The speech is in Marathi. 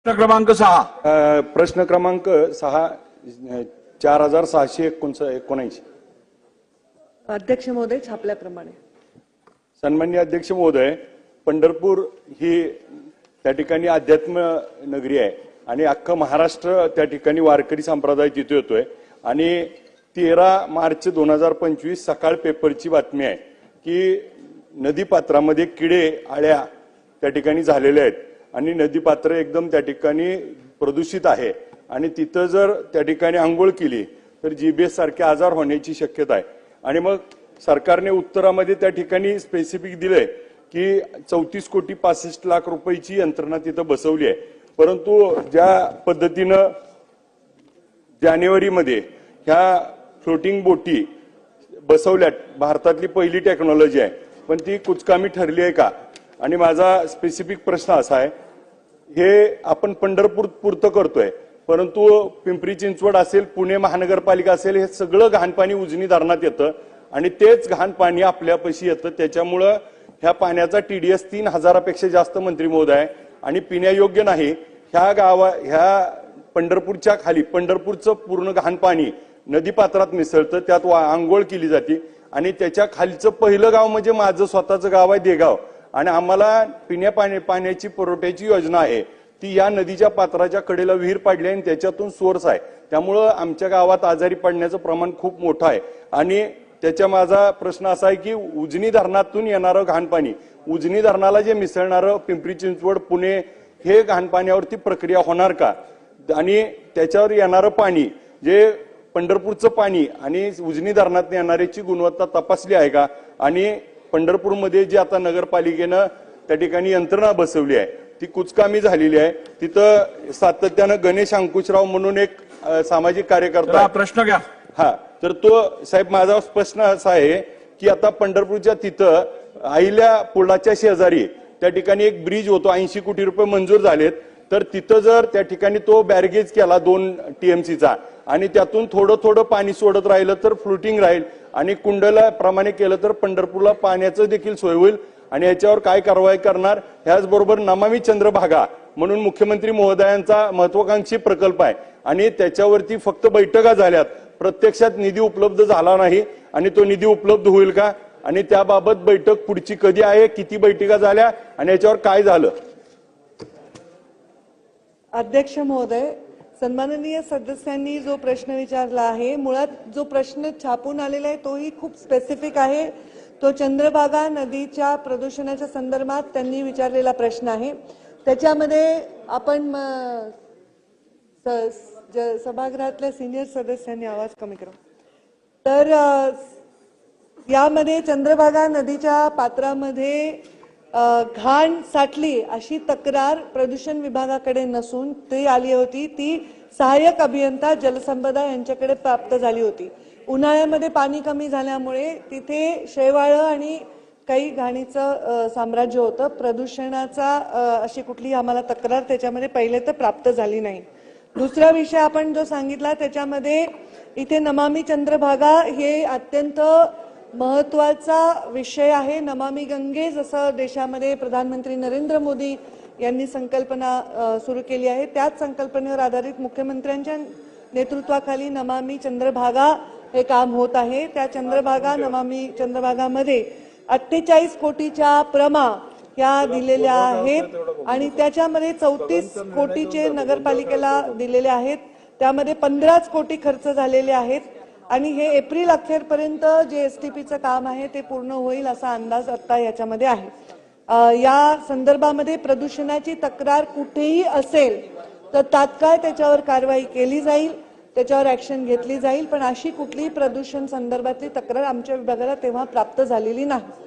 प्रश्न क्रमांक 6 4679. अध्यक्ष महोदय, छापल्याप्रमाणे. सन्माननीय अध्यक्ष महोदय, पंढरपूर ही त्या ठिकाणी अध्यात्म नगरी आहे आणि अख्खा महाराष्ट्र त्या ठिकाणी वारकरी संप्रदाय तिथे येतोय आणि 13 मार्च 2025 सकाळ पेपरची बातमी आहे की नदीपात्रामध्ये किडे आळ्या त्या ठिकाणी झालेल्या आहेत आणि नदीपात्र एकदम त्या ठिकाणी प्रदूषित आहे आणि तिथं जर त्या ठिकाणी आंघोळ केली तर जीबीएस सारखे आजार होण्याची शक्यता आहे. आणि मग सरकारने उत्तरामध्ये त्या ठिकाणी स्पेसिफिक दिलंय की 34 कोटी 65 लाख रुपयाची यंत्रणा तिथं बसवली आहे. परंतु ज्या पद्धतीनं जानेवारीमध्ये ह्या फ्लोटिंग बोटी बसवल्यात, भारतातली पहिली टेक्नॉलॉजी आहे, पण ती कुचकामी ठरली आहे का? आणि माझा स्पेसिफिक प्रश्न असा आहे, हे आपण पंढरपूर पुरतं करतोय, परंतु पिंपरी चिंचवड असेल, पुणे महानगरपालिका असेल, हे सगळं घाण पाणी उजनी धरणात येतं आणि तेच घाण पाणी आपल्यापाशी येतं. त्याच्यामुळं ह्या पाण्याचा TDS 3000 पेक्षा जास्त मंत्री महोदय आहे आणि पिण्यायोग्य नाही. ह्या पंढरपूरच्या खाली पंढरपूरचं पूर्ण घाण पाणी नदीपात्रात मिसळतं, त्यात आंघोळ केली जाते आणि त्याच्या खालचं पहिलं गाव म्हणजे माझं स्वतःचं गाव आहे देगाव आणि आम्हाला पाण्याची पुरवठ्याची योजना आहे ती या नदीच्या पात्राच्या कडेला विहीर पाडली आणि त्याच्यातून सोर्स आहे. त्यामुळं आमच्या गावात आजारी पडण्याचं प्रमाण खूप मोठं आहे. आणि त्याच्या माझा प्रश्न असा आहे की उजनी धरणातून येणारं घाण पाणी, उजनी धरणाला जे मिसळणारं पिंपरी चिंचवड पुणे हे घाण पाण्यावरती प्रक्रिया होणार का? आणि त्याच्यावर येणारं पाणी जे पंढरपूरचं पाणी आणि उजनी धरणात येणाऱ्याची गुणवत्ता तपासली आहे का? आणि पंढरपूरमध्ये जी आता नगरपालिकेनं त्या ठिकाणी यंत्रणा बसवली आहे ती कुचकामी झालेली आहे. तिथं सातत्यानं गणेश अंकुशराव म्हणून एक सामाजिक कार्यकर्ता प्रश्न घ्या. हा, तर तो साहेब माझा प्रश्न असा आहे की आता पंढरपूरच्या तिथं आईल्या पुलाच्या शेजारी त्या ठिकाणी एक ब्रिज होतो, 80 कोटी रुपये मंजूर झालेत, तर तिथं जर त्या ठिकाणी तो बॅरगेज केला 2 TMCचा आणि त्यातून थोडं थोडं पाणी सोडत राहिलं तर फ्लोटिंग राहील आणि कुंडला प्रमाणे केलं तर पंढरपूरला पाण्याचं देखील सोय होईल. आणि याच्यावर काय कारवाई करणार? ह्याचबरोबर नमामि चंद्रभागा म्हणून मुख्यमंत्री महोदयांचा महत्वाकांक्षी प्रकल्प आहे आणि त्याच्यावरती फक्त बैठका झाल्यात, प्रत्यक्षात निधी उपलब्ध झाला नाही आणि तो निधी उपलब्ध होईल का? आणि त्याबाबत बैठक पुढची कधी आहे, किती बैठका झाल्या आणि याच्यावर काय झालं? अध्यक्ष महोदय, सन्माननीय सदस्यांनी जो प्रश्न विचारला आहे, मुळात जो प्रश्न छापून आलेला आहे तोही खूप स्पेसिफिक आहे. तो चंद्रभागा नदीच्या प्रदूषणाच्या संदर्भात त्यांनी विचारलेला प्रश्न आहे. त्याच्यामध्ये आपण सभागृहातल्या सिनियर सदस्यांनी आवाज कमी करा. तर यामध्ये चंद्रभागा नदीच्या पात्रामध्ये घाण साठली अशी तक्रार प्रदूषण विभागाकडे नसून ती आली होती, ती सहाय्यक अभियंता जलसंपदा यांच्याकडे प्राप्त झाली होती. उन्हाळ्यामध्ये पाणी कमी झाल्यामुळे तिथे शेवाळं आणि काही घाणीचं साम्राज्य होतं. प्रदूषणाचा अशी कुठली आम्हाला तक्रार त्याच्यामध्ये पहिले तर प्राप्त झाली नाही. दुसरा विषय आपण जो सांगितला त्याच्यामध्ये इथे नमामि चंद्रभागा हे अत्यंत महत्वाचा विषय आहे. नमामि गंगे जसं देशामध्ये प्रधानमंत्री नरेंद्र मोदी यांनी संकल्पना सुरू केली आहे, त्याच संकल्पनेवर आधारित मुख्यमंत्र्यांच्या नेतृत्वाखाली नमामि चंद्रभागा हे काम होत आहे. त्या नमामि चंद्रभागामध्ये 48 कोटीच्या प्रमा या दिलेल्या आहेत आणि त्याच्यामध्ये 34 कोटीचे नगरपालिकेला दिलेले आहेत. त्यामध्ये 15 कोटी खर्च झालेले आहेत आणि हे एप्रिल अखेरपर्यंत जे STPचं काम आहे ते पूर्ण होईल असा अंदाज आता याच्यामध्ये आहे. या संदर्भामध्ये प्रदूषणाची तक्रार कुठेही असेल तर तात्काळ त्याच्यावर कारवाई केली जाईल, त्याच्यावर ऍक्शन घेतली जाईल, पण अशी कुठलीही प्रदूषण संदर्भातली तक्रार आमच्या विभागाला तेव्हा प्राप्त झालेली नाही.